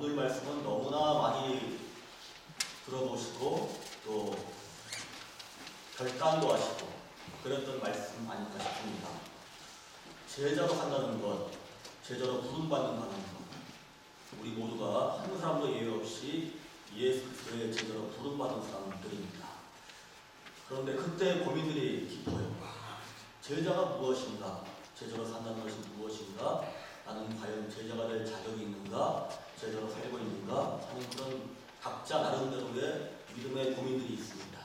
오늘 말씀은 너무나 많이 들어보시고 또 결단도 하시고 그랬던 말씀 아닐까 싶습니다. 제자로 산다는 것, 제자로 부름받는다는 것, 우리 모두가 한 사람도 예외 없이 예수 그리스도의 제자로 부름받은 사람들입니다. 그런데 그때 고민들이 깊어요. 제자가 무엇인가? 제자로 산다는 것이 무엇인가? 나는 과연 제자가 될 자격이 있는가? 제자로 살고 있는가? 하는 그런 각자 나름대로의 믿음의 고민들이 있습니다.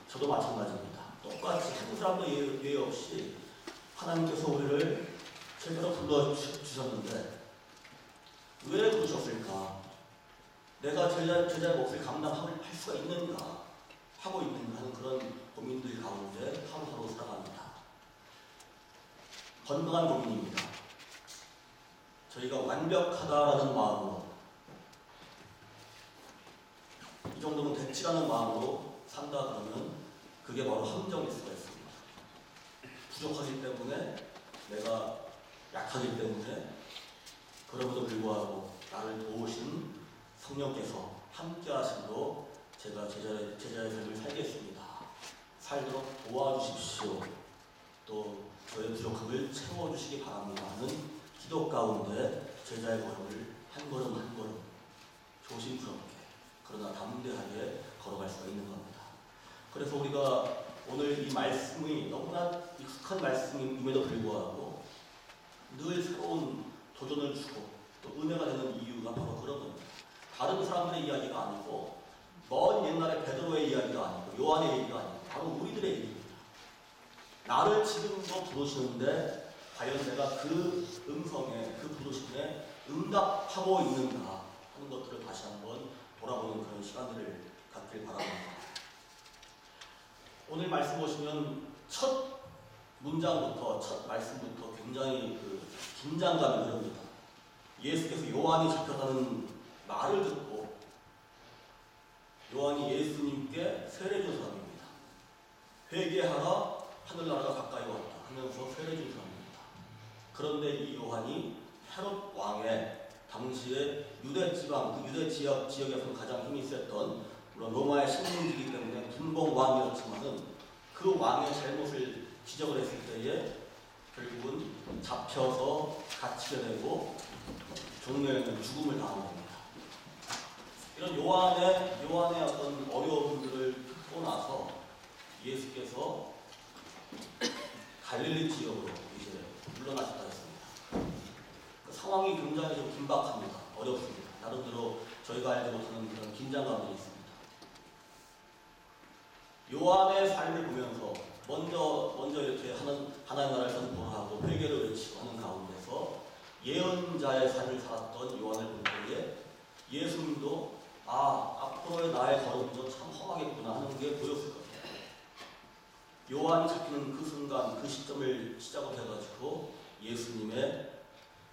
저도 마찬가지입니다. 똑같이 한 사람도 예외 없이 하나님께서 우리를 제자로 불러주셨는데 왜 부르셨을까? 내가 제자의 몫을 감당할 수가 있는가? 하고 있는가 하는 그런 고민들 가운데 하루하루 살아갑니다. 건강한 고민입니다. 저희가 완벽하다라는 마음으로 이 정도면 됐지라는 마음으로 산다 그러면 그게 바로 함정일 수가 있습니다. 부족하기 때문에 내가 약하기 때문에 그럼에도 불구하고 나를 도우신 성령께서 함께 하심으로 제가 제자의 삶을 살겠습니다. 살도록 도와주십시오. 또 저의 부족함을 채워주시기 바랍니다 하는 기도 가운데 제자의 걸음을 한 걸음 한 걸음 조심스럽게 그러나 담대하게 걸어갈 수가 있는 겁니다. 그래서 우리가 오늘 이 말씀이 너무나 익숙한 말씀임에도 불구하고 늘 새로운 도전을 주고 또 은혜가 되는 이유가 바로 그런 겁니다. 다른 사람들의 이야기가 아니고 먼 옛날의 베드로의 이야기가 아니고 요한의 얘기가 아니고 바로 우리들의 얘기입니다. 나를 지금도 부르시는데 과연 내가 그 음성에 그 부르심에 응답하고 있는가 하는 것들을 다시 한번 돌아보는 그런 시간들을 갖길 바랍니다. 오늘 말씀 보시면 첫 문장부터 첫 말씀부터 굉장히 긴장감이 흐릅니다. 예수께서 요한이 잡혔다는 말을 듣고 요한이 예수님께 세례 준 사람입니다. 회개하라 하늘나라가 가까이 왔다 하면서 세례 준 사람입니다. 그런데 이 요한이 헤롯 왕의 당시에 유대 지방, 그 유대 지역에서는 가장 힘이 셌던 물론 로마의 식민지이기 때문에 분봉 왕이었지만은 그 왕의 잘못을 지적을 했을 때에 결국은 잡혀서 갇히게 되고 종로에는 죽음을 당하게 됩니다. 이런 요한의 어떤 어려움들을 겪고 나서 예수께서 갈릴리 지역으로 이제 물러나셨다 했습니다. 그 상황이 굉장히 좀 긴박합니다. 어렵습니다. 나름대로 저희가 알지 못하는 그런 긴장감들이 있습니다. 요한의 삶을 보면서 먼저 이렇게 하나님 나라를 선포를 하고 회개를 외치고 하는 가운데서 예언자의 삶을 살았던 요한을 볼 때에 예수님도 앞으로의 나의 걸음도 참 험하겠구나 하는 게 보였을 겁니다. 요한이 잡히는 그 순간 그 시점을 시작으로 해가지고 예수님의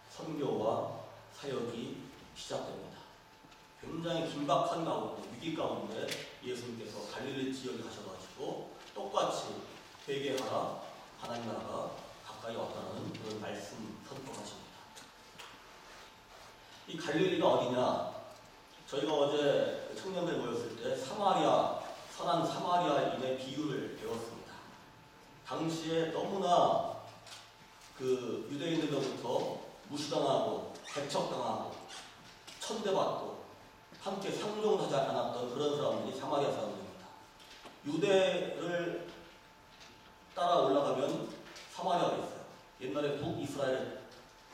선교와 사역이 시작됩니다. 굉장히 긴박한 가운데 위기 가운데 예수님께서 갈릴리 지역에 가셔가지고 똑같이 회개하라 하나님 나라가 가까이 왔다는 그런 말씀 선포하십니다. 이 갈릴리가 어디냐? 저희가 어제 청년들 모였을 때 선한 사마리아인의 비유를 배웠습니다. 당시에 너무나 그 유대인들로부터 무시당하고 배척당하고 천대받고 함께 상종하지 않았던 그런 사람들이 사마리아 사람들입니다. 유대를 따라 올라가면 사마리아가 있어요. 옛날에 북이스라엘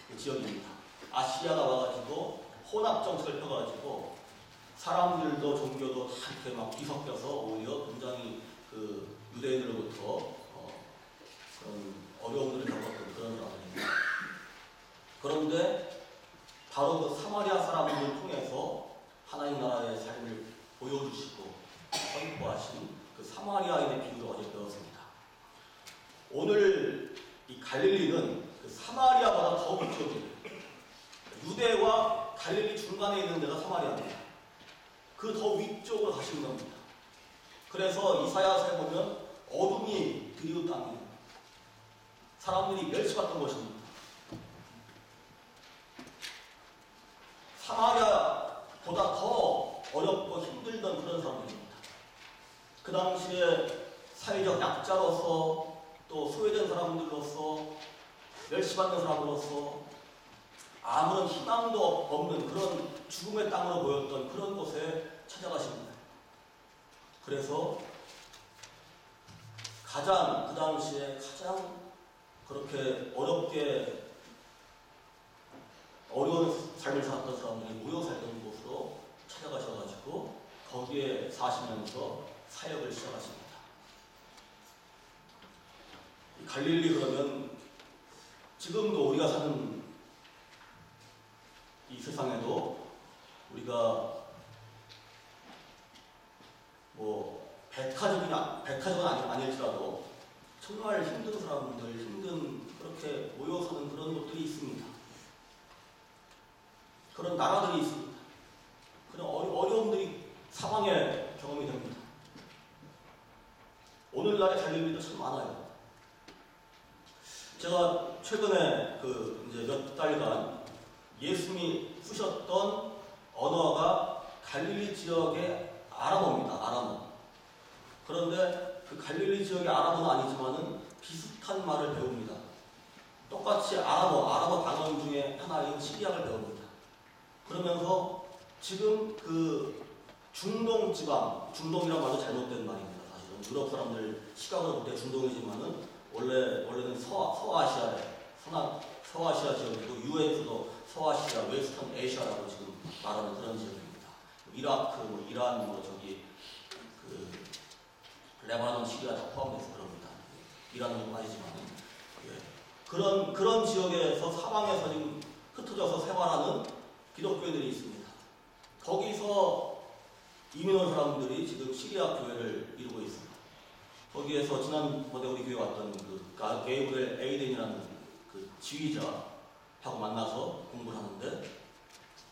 그 지역입니다. 아시아가 와가지고 혼합 정책을 펴가지고 사람들도 종교도 다 이렇게 막 뒤섞여서 오히려 굉장히 그 유대인으로부터 그런 어려움들을 겪었던 그런 사람들입니다. 그런데 바로 그 사마리아 사람들을 통해서 하나님 나라의 삶을 보여주시고 선포하신 그 사마리아인의 비유를 어제 배웠습니다. 오늘 이 갈릴리는 그 사마리아보다 더 위쪽이에요. 유대와 갈릴리 중간에 있는 데가 사마리아입니다. 그 더 위쪽으로 가시는 겁니다. 그래서 이사야서에 보면 어둠이 드리운 땅이에요. 사람들이 멸시받던 것입니다. 사마리아 약자로서 또 소외된 사람들로서 멸시받는 사람으로서 아무런 희망도 없는 그런 죽음의 땅으로 보였던 그런 곳에 찾아가십니다. 그래서 가장 그 당시에 가장 그렇게 어려운 삶을 살았던 사람들이 모여 살던 곳으로 찾아가셔가지고 거기에 사시면서 사역을 시작하십니다. 갈릴리 그러면 지금도 우리가 사는 이 세상에도 우리가 뭐 백화점은 아닐지라도 정말 힘든 사람들, 그렇게 모여 사는 그런 곳들이 있습니다. 그런 나라들이 있습니다. 그런 어려움들이 사방에 경험이 됩니다. 오늘날의 갈릴리도 참 많아요. 제가 최근에 이제 몇 달간 예수님이 쓰셨던 언어가 갈릴리 지역의 아람어입니다. 아람어. 그런데 그 갈릴리 지역의 아람어는 아니지만은 비슷한 말을 배웁니다. 똑같이 아람어 단어 중에 하나인 시리아를 배웁니다. 그러면서 지금 그 중동 지방, 중동이란 말도 잘못된 말입니다. 사실은 유럽 사람들 시각으로 볼 때 중동이지만은 원래는 서아시아 지역이고 유엔에서도 서아시아, 웨스턴 아시아라고 지금 말하는 그런 지역입니다. 이라크, 이란, 레바논, 시리아 다 포함돼서 그럽니다. 이란은 아니지만은 그런 지역에서 사방에서 지금 흩어져서 생활하는 기독교인들이 있습니다. 거기서 이민 온 사람들이 지금 시리아 교회를 이루고 있습니다. 거기에서 지난번에 우리 교회 왔던 게이브렐 에이덴이라는 그 지휘자하고 만나서 공부를 하는데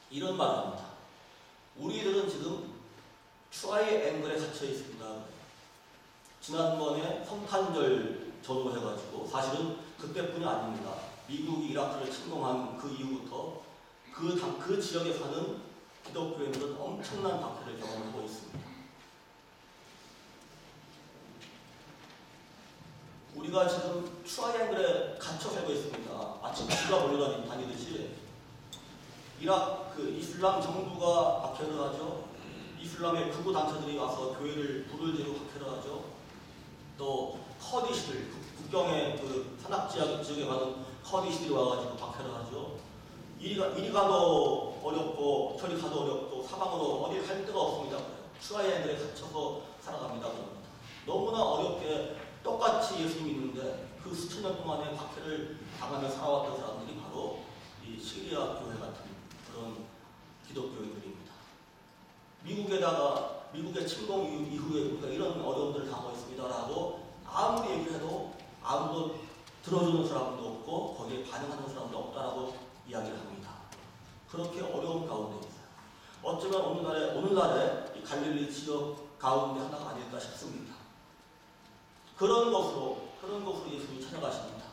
이런 말을 합니다. 우리들은 지금 트라이 앵글에 갇혀 있습니다. 지난번에 성탄절 전후 해가지고 사실은 그때뿐이 아닙니다. 미국이 이라크를 침공한 그 이후부터 그 지역에 사는 기독교인들은 엄청난 박해를 경험하고 있습니다. 우리가 지금 트라이앵글에 갇혀 살고 있습니다. 아침 비가 몰려다니듯이 이슬람 정부가 박해를 하죠. 이슬람의 극우 단체들이 와서 교회를 불을 지르고 박해를 하죠. 또 커디시들, 국경의 산악 지역에 가는 커디시들이 와가지고 박해를 하죠. 이리 가도 어렵고 저리 가도 어렵고 사방으로 어딜 갈 데가 없습니다. 트라이앵글에 갇혀서 살아갑니다. 너무나 어렵게 똑같이 예수님 믿는데 그 수천 년 동안의 박해를 당하며 살아왔던 사람들이 바로 이 시리아 교회 같은 그런 기독교인들입니다. 미국의 침공 이후에 우리가 이런 어려움들을 당하고 있습니다라고 아무리 얘기를 해도 아무도 들어주는 사람도 없고 거기에 반응하는 사람도 없다라고 이야기를 합니다. 그렇게 어려운 가운데 있어요. 어쩌면 오늘날의 이 갈릴리 지역 가운데 하나가 아닐까 싶습니다. 그런 곳으로 예수님이 찾아가십니다.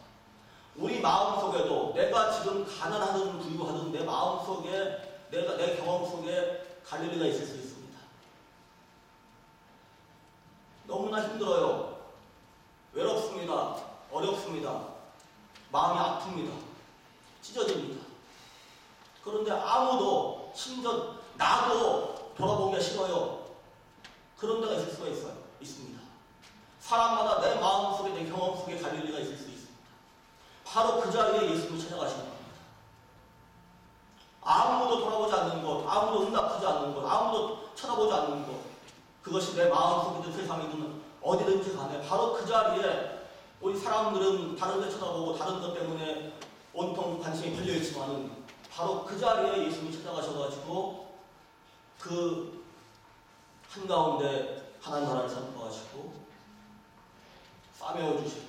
우리 마음속에도 내가 지금 가난하든 부유하든 내 마음속에 내 경험 속에 갈릴리가 있을 수 있습니다. 너무나 힘들어요. 외롭습니다. 어렵습니다. 마음이 아픕니다. 찢어집니다. 그런데 아무도 심지어 나도 돌아보기가 싫어요. 그런 데가 있을 수가 있습니다. 사람마다 내 마음속에 내 경험 속에 갈릴리가 있을 수 있습니다. 바로 그 자리에 예수님이 찾아가시는 겁니다. 아무도 돌아보지 않는 것, 아무도 응답하지 않는 것, 아무도 쳐다보지 않는 것, 그것이 내 마음속이든 세상이든 어디든지 간에 바로 그 자리에 우리 사람들은 다른 데 쳐다보고 다른 것 때문에 온통 관심이 걸려있지만은 바로 그 자리에 예수님이 찾아가셔가지고 그 한가운데 하나님 나라를 선포하시고 싸매어 주시고